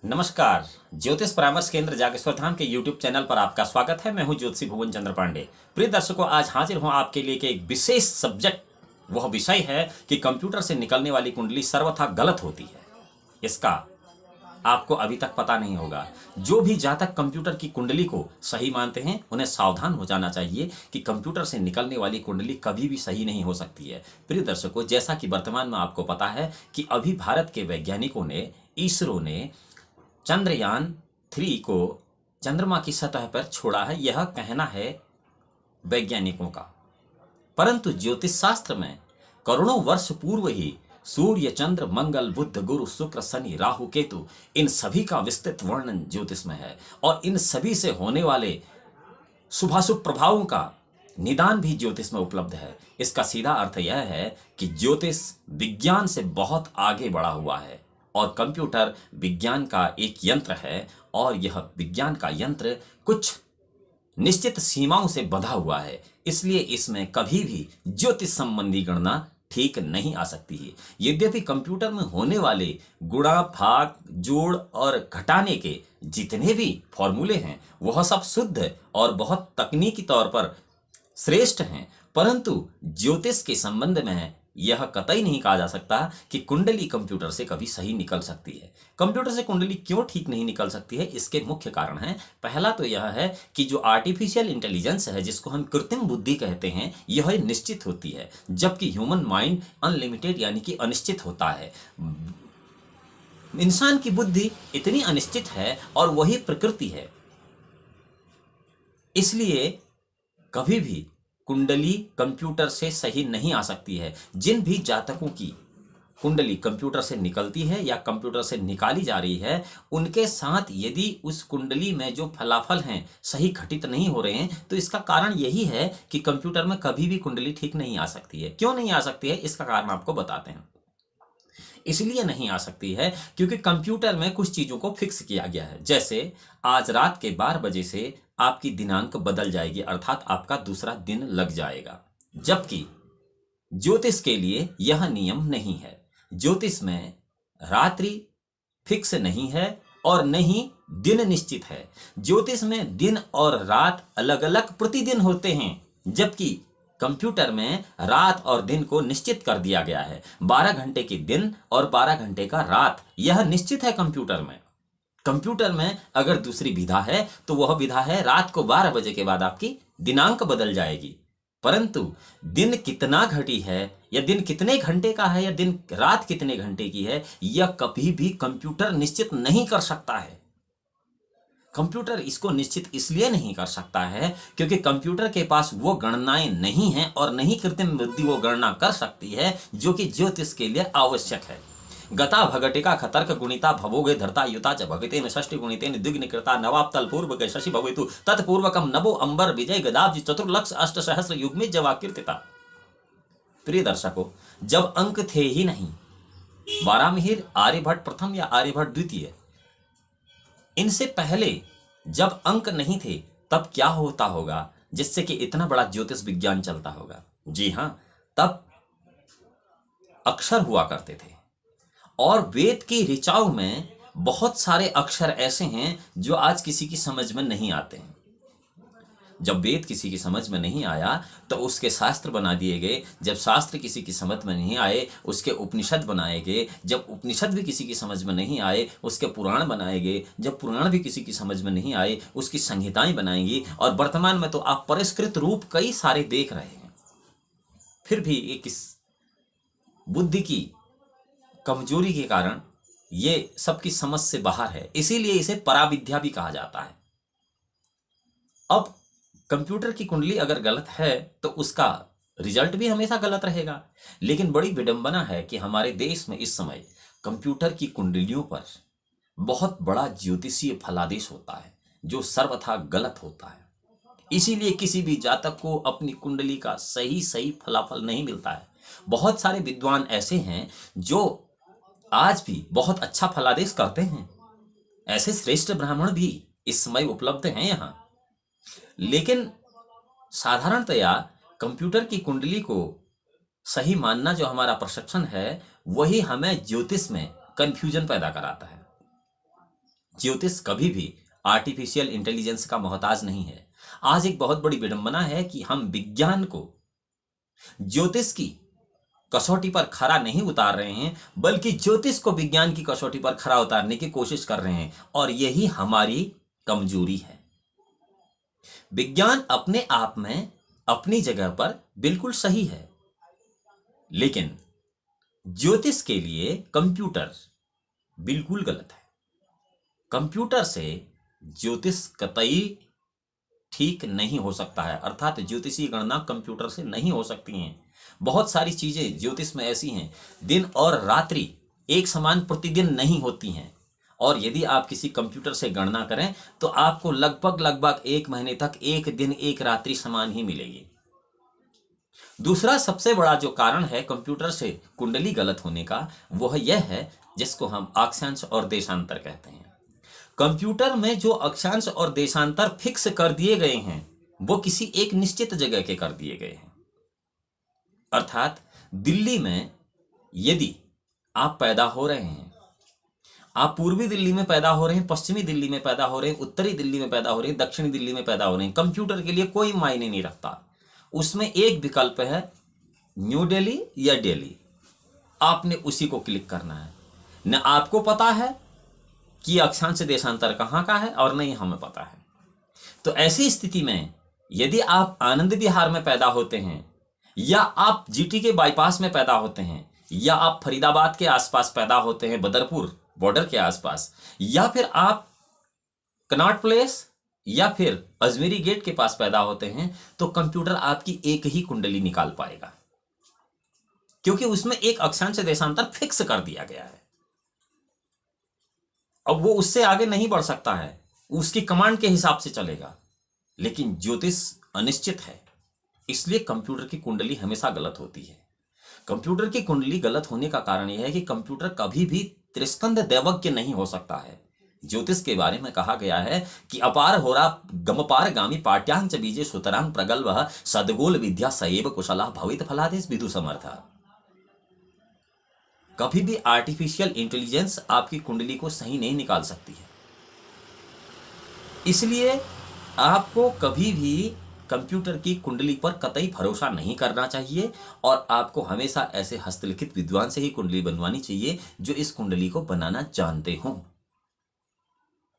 नमस्कार। ज्योतिष परामर्श केंद्र जागेश्वर धाम के YouTube चैनल पर आपका स्वागत है। मैं हूं ज्योतिषी भुवन चंद्र पांडे। प्रिय दर्शकों, आज हाजिर हूं आपके लिए कि एक विशेष सब्जेक्ट, वह विषय है कि कंप्यूटर से निकलने वाली कुंडली सर्वथा गलत होती है। इसका आपको अभी तक पता नहीं होगा। जो भी जातक कंप्यूटर की कुंडली को सही मानते हैं, उन्हें सावधान हो जाना चाहिए कि कंप्यूटर से निकलने वाली कुंडली कभी भी सही नहीं हो सकती है। प्रिय दर्शकों, जैसा कि वर्तमान में आपको पता है कि अभी भारत के वैज्ञानिकों ने, इसरो ने चंद्रयान 3 को चंद्रमा की सतह पर छोड़ा है, यह कहना है वैज्ञानिकों का। परंतु ज्योतिष शास्त्र में करोड़ों वर्ष पूर्व ही सूर्य, चंद्र, मंगल, बुध, गुरु, शुक्र, शनि, राहु, केतु, इन सभी का विस्तृत वर्णन ज्योतिष में है और इन सभी से होने वाले शुभाशुभ प्रभावों का निदान भी ज्योतिष में उपलब्ध है। इसका सीधा अर्थ यह है कि ज्योतिष विज्ञान से बहुत आगे बढ़ा हुआ है और कंप्यूटर विज्ञान का एक यंत्र है और यह विज्ञान का यंत्र कुछ निश्चित सीमाओं से बंधा हुआ है। इसलिए इसमें कभी भी ज्योतिष संबंधी गणना ठीक नहीं आ सकती है। यद्यपि कंप्यूटर में होने वाले गुणा, भाग, जोड़ और घटाने के जितने भी फॉर्मूले हैं, वह सब शुद्ध और बहुत तकनीकी तौर पर श्रेष्ठ हैं, परंतु ज्योतिष के संबंध में यह कतई नहीं कहा जा सकता कि कुंडली कंप्यूटर से कभी सही निकल सकती है। कंप्यूटर से कुंडली क्यों ठीक नहीं निकल सकती है, इसके मुख्य कारण हैं। पहला तो यह है कि जो आर्टिफिशियल इंटेलिजेंस है, जिसको हम कृत्रिम बुद्धि कहते हैं, यह निश्चित होती है, जबकि ह्यूमन माइंड अनलिमिटेड यानी कि अनिश्चित होता है। इंसान की बुद्धि इतनी अनिश्चित है और वही प्रकृति है। इसलिए कभी भी कुंडली कंप्यूटर से सही नहीं आ सकती है। जिन भी जातकों की कुंडली कंप्यूटर से निकलती है या कंप्यूटर से निकाली जा रही है, उनके साथ यदि उस कुंडली में जो फलाफल हैं सही घटित नहीं हो रहे हैं, तो इसका कारण यही है कि कंप्यूटर में कभी भी कुंडली ठीक नहीं आ सकती है। क्यों नहीं आ सकती है, इसका कारण आपको बताते हैं। इसलिए नहीं आ सकती है क्योंकि कंप्यूटर में कुछ चीजों को फिक्स किया गया है। जैसे आज रात के 12 बजे से आपकी दिनांक बदल जाएगी, अर्थात आपका दूसरा दिन लग जाएगा, जबकि ज्योतिष के लिए यह नियम नहीं है। ज्योतिष में रात्रि फिक्स नहीं है और न ही दिन निश्चित है। ज्योतिष में दिन और रात अलग अलग प्रतिदिन होते हैं, जबकि कंप्यूटर में रात और दिन को निश्चित कर दिया गया है। 12 घंटे की दिन और 12 घंटे का रात, यह निश्चित है कंप्यूटर में। कंप्यूटर में अगर दूसरी विधा है तो वह विधा है रात को 12 बजे के बाद आपकी दिनांक बदल जाएगी, परंतु दिन कितना घटी है या दिन कितने घंटे का है या दिन रात कितने घंटे की है, यह कभी भी कंप्यूटर निश्चित नहीं कर सकता है। कंप्यूटर इसको निश्चित इसलिए नहीं कर सकता है क्योंकि कंप्यूटर के पास वो गणनाएं नहीं हैं और नहीं कृत्रिम बुद्धि वो गणना कर सकती है जो कि ज्योतिष के लिए आवश्यक है। गता भगटिका खतर्क गुणिता भवोगे धरता युता च भगतेन षष्टि गुणितेन द्विग्न कृता नवाब तल पूर्व के शशि भवेतु तत्पूर्वकम नभो अंबर विजय गदाब्ज चतुर्लक्ष अष्ट सहस्र युग्मे जवा कीर्तिता। प्रिय दर्शकों, जब अंक थे ही नहीं, वारामिहिर, आर्यभट्ट प्रथम या आर्यभट्ट द्वितीय, इनसे पहले जब अंक नहीं थे, तब क्या होता होगा जिससे कि इतना बड़ा ज्योतिष विज्ञान चलता होगा? जी हां, तब अक्षर हुआ करते थे और वेद की ऋचाओं में बहुत सारे अक्षर ऐसे हैं जो आज किसी की समझ में नहीं आते हैं। जब वेद किसी की समझ में नहीं आया तो उसके शास्त्र बना दिए गए। जब शास्त्र किसी की समझ में नहीं आए, उसके उपनिषद बनाए गए। जब उपनिषद भी किसी की समझ में नहीं आए, उसके पुराण बनाए गए। जब पुराण भी किसी की समझ में नहीं आए, उसकी संहिताएं बनाएंगी। और वर्तमान में तो आप परिष्कृत रूप कई सारे देख रहे हैं। फिर भी एक इस बुद्धि की कमजोरी के कारण ये सबकी समझ से बाहर है, इसीलिए इसे पराविद्या भी कहा जाता है। अब कंप्यूटर की कुंडली अगर गलत है तो उसका रिजल्ट भी हमेशा गलत रहेगा। लेकिन बड़ी विडंबना है कि हमारे देश में इस समय कंप्यूटर की कुंडलियों पर बहुत बड़ा ज्योतिषीय फलादेश होता है जो सर्वथा गलत होता है। इसीलिए किसी भी जातक को अपनी कुंडली का सही सही फलाफल नहीं मिलता है। बहुत सारे विद्वान ऐसे हैं जो आज भी बहुत अच्छा फलादेश करते हैं। ऐसे श्रेष्ठ ब्राह्मण भी इस समय उपलब्ध हैं यहाँ। लेकिन साधारणतया कंप्यूटर की कुंडली को सही मानना जो हमारा परसेप्शन है, वही हमें ज्योतिष में कंफ्यूजन पैदा कराता है। ज्योतिष कभी भी आर्टिफिशियल इंटेलिजेंस का मोहताज नहीं है। आज एक बहुत बड़ी विडंबना है कि हम विज्ञान को ज्योतिष की कसौटी पर खरा नहीं उतार रहे हैं, बल्कि ज्योतिष को विज्ञान की कसौटी पर खरा उतारने की कोशिश कर रहे हैं, और यही हमारी कमजोरी है। विज्ञान अपने आप में अपनी जगह पर बिल्कुल सही है, लेकिन ज्योतिष के लिए कंप्यूटर बिल्कुल गलत है। कंप्यूटर से ज्योतिष कतई ठीक नहीं हो सकता है, अर्थात ज्योतिषीय गणना कंप्यूटर से नहीं हो सकती हैं। बहुत सारी चीजें ज्योतिष में ऐसी हैं, दिन और रात्रि एक समान प्रतिदिन नहीं होती हैं, और यदि आप किसी कंप्यूटर से गणना करें तो आपको लगभग 1 महीने तक एक दिन एक रात्रि समान ही मिलेगी। दूसरा सबसे बड़ा जो कारण है कंप्यूटर से कुंडली गलत होने का, वह यह है जिसको हम अक्षांश और देशांतर कहते हैं। कंप्यूटर में जो अक्षांश और देशांतर फिक्स कर दिए गए हैं वो किसी एक निश्चित जगह के कर दिए गए हैं। अर्थात दिल्ली में यदि आप पैदा हो रहे हैं, आप पूर्वी दिल्ली में पैदा हो रहे हैं, पश्चिमी दिल्ली में पैदा हो रहे हैं, उत्तरी दिल्ली में पैदा हो रहे हैं, दक्षिणी दिल्ली में पैदा हो रहे हैं, कंप्यूटर के लिए कोई मायने नहीं रखता। उसमें एक विकल्प है न्यू दिल्ली या दिल्ली, आपने उसी को क्लिक करना है। न आपको पता है कि अक्षांश देशांतर कहाँ का है और नहीं हमें पता है। तो ऐसी स्थिति में यदि आप आनंद विहार में पैदा होते हैं, या आप जीटी के बाईपास में पैदा होते हैं, या आप फरीदाबाद के आसपास पैदा होते हैं, बदरपुर बॉर्डर के आसपास, या फिर आप कनॉट प्लेस या फिर अजमेरी गेट के पास पैदा होते हैं, तो कंप्यूटर आपकी एक ही कुंडली निकाल पाएगा, क्योंकि उसमें एक अक्षांश देशांतर फिक्स कर दिया गया है। अब वो उससे आगे नहीं बढ़ सकता है, उसकी कमांड के हिसाब से चलेगा। लेकिन ज्योतिष अनिश्चित है, इसलिए कंप्यूटर की कुंडली हमेशा गलत होती है। कंप्यूटर की कुंडली गलत होने का कारण यह है कि कंप्यूटर कभी भी त्रिस्कंद दैवज्ञ नहीं हो सकता है। ज्योतिष के बारे में कहा गया है कि अपार होरा गमपार गामी पाट्यांग च बीजे सुतरांग प्रगल्भ सदगोल विद्या सएव कुशला भवित फलादेश विदु समर्था। कभी भी आर्टिफिशियल इंटेलिजेंस आपकी कुंडली को सही नहीं निकाल सकती है। इसलिए आपको कभी भी कंप्यूटर की कुंडली पर कतई भरोसा नहीं करना चाहिए, और आपको हमेशा ऐसे हस्तलिखित विद्वान से ही कुंडली बनवानी चाहिए जो इस कुंडली को बनाना जानते हों।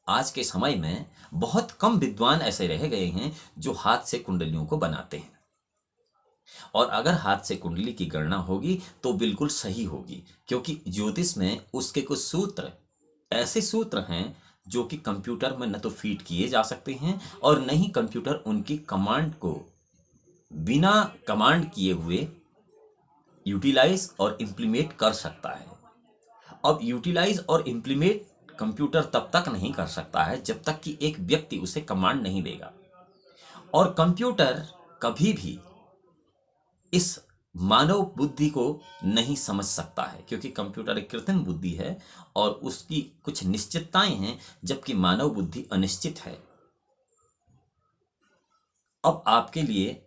आज के समय में बहुत कम विद्वान ऐसे रह गए हैं जो हाथ से कुंडलियों को बनाते हैं, और अगर हाथ से कुंडली की गणना होगी तो बिल्कुल सही होगी, क्योंकि ज्योतिष में उसके कुछ सूत्र ऐसे सूत्र हैं जो कि कंप्यूटर में न तो फीड किए जा सकते हैं और न ही कंप्यूटर उनकी कमांड को बिना कमांड किए हुए यूटिलाइज और इंप्लीमेट कर सकता है। अब यूटिलाइज और इंप्लीमेट कंप्यूटर तब तक नहीं कर सकता है जब तक कि एक व्यक्ति उसे कमांड नहीं देगा, और कंप्यूटर कभी भी इस मानव बुद्धि को नहीं समझ सकता है, क्योंकि कंप्यूटर एक कृत्रिम बुद्धि है और उसकी कुछ निश्चितताएं हैं, जबकि मानव बुद्धि अनिश्चित है। अब आपके लिए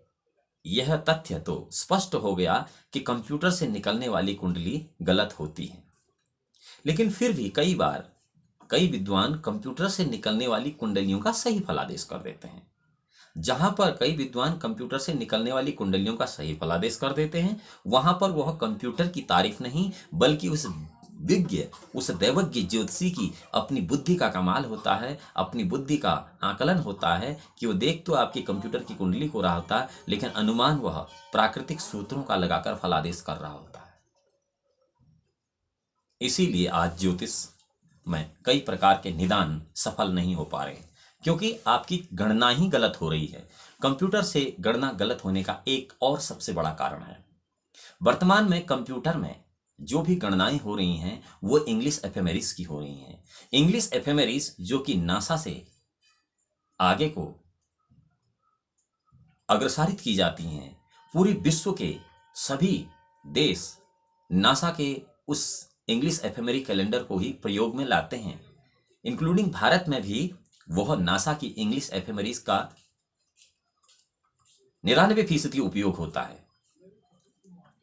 यह तथ्य तो स्पष्ट हो गया कि कंप्यूटर से निकलने वाली कुंडली गलत होती है, लेकिन फिर भी कई बार कई विद्वान कंप्यूटर से निकलने वाली कुंडलियों का सही फलादेश कर देते हैं। जहां पर कई विद्वान कंप्यूटर से निकलने वाली कुंडलियों का सही फलादेश कर देते हैं, वहां पर वह कंप्यूटर की तारीफ नहीं बल्कि उस विज्ञ, उस दैवज्ञ ज्योतिषी की अपनी बुद्धि का कमाल होता है, अपनी बुद्धि का आकलन होता है कि वो देख तो आपकी कंप्यूटर की कुंडली को रहा होता है, लेकिन अनुमान वह प्राकृतिक सूत्रों का लगाकर फलादेश कर रहा होता है। इसीलिए आज ज्योतिष में कई प्रकार के निदान सफल नहीं हो पा रहे हैं, क्योंकि आपकी गणना ही गलत हो रही है। कंप्यूटर से गणना गलत होने का एक और सबसे बड़ा कारण है, वर्तमान में कंप्यूटर में जो भी गणनाएं हो रही हैं वो इंग्लिश एफेमेरिस की हो रही हैं। इंग्लिश एफेमेरिस जो कि नासा से आगे को अग्रसारित की जाती हैं। पूरी विश्व के सभी देश नासा के उस इंग्लिश एफेमेरी कैलेंडर को ही प्रयोग में लाते हैं, इंक्लूडिंग भारत में भी वह नासा की इंग्लिश एफेमेरीज का 99% उपयोग होता है।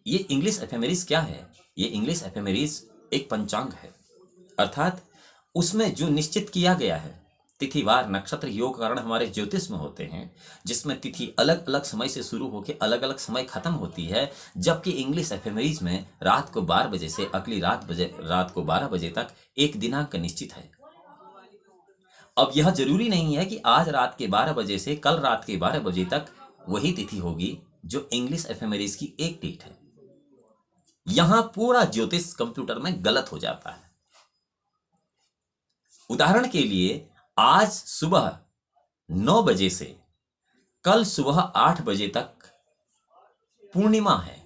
ये इंग्लिश एफेमेरीज क्या है? ये इंग्लिश एफेमेरीज एक पंचांग है, अर्थात उसमें जो निश्चित किया गया है, तिथिवार नक्षत्र योग करण हमारे ज्योतिष में होते हैं, जिसमें तिथि अलग अलग समय से शुरू होकर अलग अलग समय खत्म होती है, जबकि इंग्लिश एफेमेरीज में रात को 12 बजे से अगली रात को 12 बजे तक एक दिनांक निश्चित है। अब यह जरूरी नहीं है कि आज रात के 12 बजे से कल रात के 12 बजे तक वही तिथि होगी जो इंग्लिश एफेमेरीज की एक डेट है। यहां पूरा ज्योतिष कंप्यूटर में गलत हो जाता है। उदाहरण के लिए आज सुबह 9 बजे से कल सुबह 8 बजे तक पूर्णिमा है।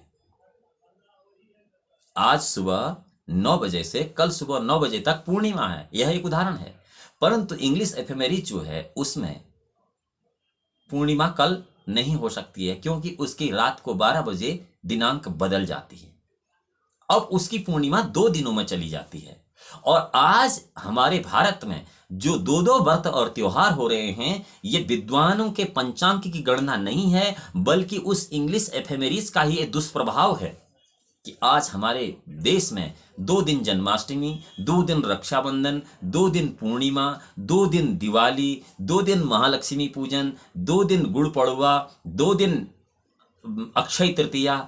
आज सुबह 9 बजे से कल सुबह 9 बजे तक पूर्णिमा है, यह एक उदाहरण है। परंतु इंग्लिश एफेमेरीज जो है उसमें पूर्णिमा कल नहीं हो सकती है, क्योंकि उसकी रात को 12 बजे दिनांक बदल जाती है। अब उसकी पूर्णिमा 2 दिनों में चली जाती है। और आज हमारे भारत में जो 2 व्रत और त्योहार हो रहे हैं, ये विद्वानों के पंचांग की गणना नहीं है, बल्कि उस इंग्लिश एफेमेरीज का ही एक दुष्प्रभाव है कि आज हमारे देश में 2 दिन जन्माष्टमी, 2 दिन रक्षाबंधन, 2 दिन पूर्णिमा, 2 दिन दिवाली, 2 दिन महालक्ष्मी पूजन, 2 दिन गुड़ पड़वा, 2 दिन अक्षय तृतीया,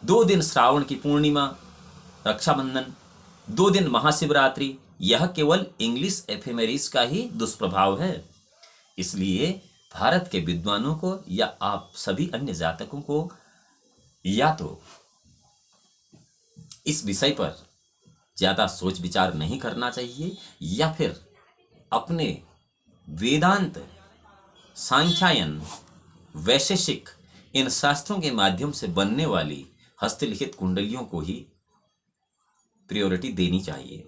2 दिन श्रावण की पूर्णिमा, रक्षाबंधन, 2 दिन महाशिवरात्रि। यह केवल इंग्लिश एफेमेरीज का ही दुष्प्रभाव है। इसलिए भारत के विद्वानों को या आप सभी अन्य जातकों को या तो इस विषय पर ज्यादा सोच विचार नहीं करना चाहिए, या फिर अपने वेदांत, सांख्यायन, वैशेषिक इन शास्त्रों के माध्यम से बनने वाली हस्तलिखित कुंडलियों को ही प्रायोरिटी देनी चाहिए,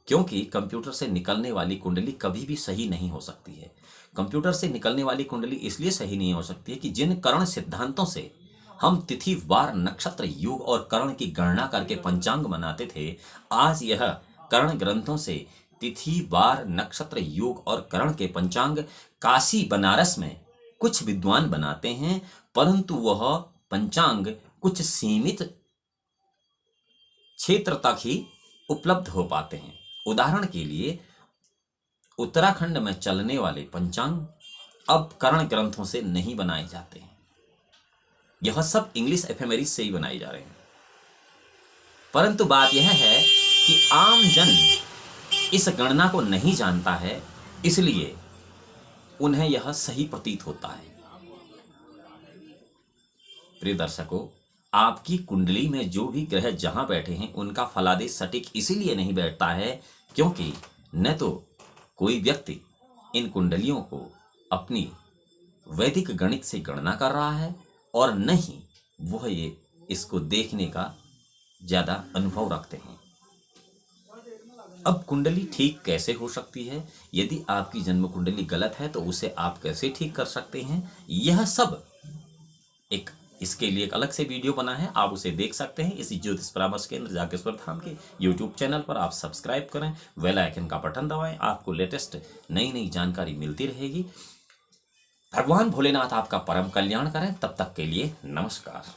क्योंकि कंप्यूटर से निकलने वाली कुंडली कभी भी सही नहीं हो सकती है। कंप्यूटर से निकलने वाली कुंडली इसलिए सही नहीं हो सकती है कि जिन करण सिद्धांतों से हम तिथि वार नक्षत्र योग और करण की गणना करके पंचांग बनाते थे, आज यह करण ग्रंथों से तिथि वार नक्षत्र योग और करण के पंचांग काशी बनारस में कुछ विद्वान बनाते हैं, परंतु वह पंचांग कुछ सीमित क्षेत्र तक ही उपलब्ध हो पाते हैं। उदाहरण के लिए उत्तराखंड में चलने वाले पंचांग अब करण ग्रंथों से नहीं बनाए जाते हैं, यह सब इंग्लिश एफेमेरीज से ही बनाए जा रहे हैं। परंतु बात यह है कि आम जन इस गणना को नहीं जानता है, इसलिए उन्हें यह सही प्रतीत होता है। प्रिय दर्शकों, आपकी कुंडली में जो भी ग्रह जहां बैठे हैं उनका फलादेश सटीक इसीलिए नहीं बैठता है क्योंकि न तो कोई व्यक्ति इन कुंडलियों को अपनी वैदिक गणित से गणना कर रहा है और न ही वह ये इसको देखने का ज्यादा अनुभव रखते हैं। अब कुंडली ठीक कैसे हो सकती है, यदि आपकी जन्म कुंडली गलत है तो उसे आप कैसे ठीक कर सकते हैं, यह सब इसके लिए एक अलग से वीडियो बना है, आप उसे देख सकते हैं। इसी ज्योतिष परामर्श केंद्र जागेश्वर धाम के YouTube चैनल पर आप सब्सक्राइब करें, बेल आइकन का बटन दबाएं, आपको लेटेस्ट नई जानकारी मिलती रहेगी। भगवान भोलेनाथ आपका परम कल्याण करें। तब तक के लिए नमस्कार।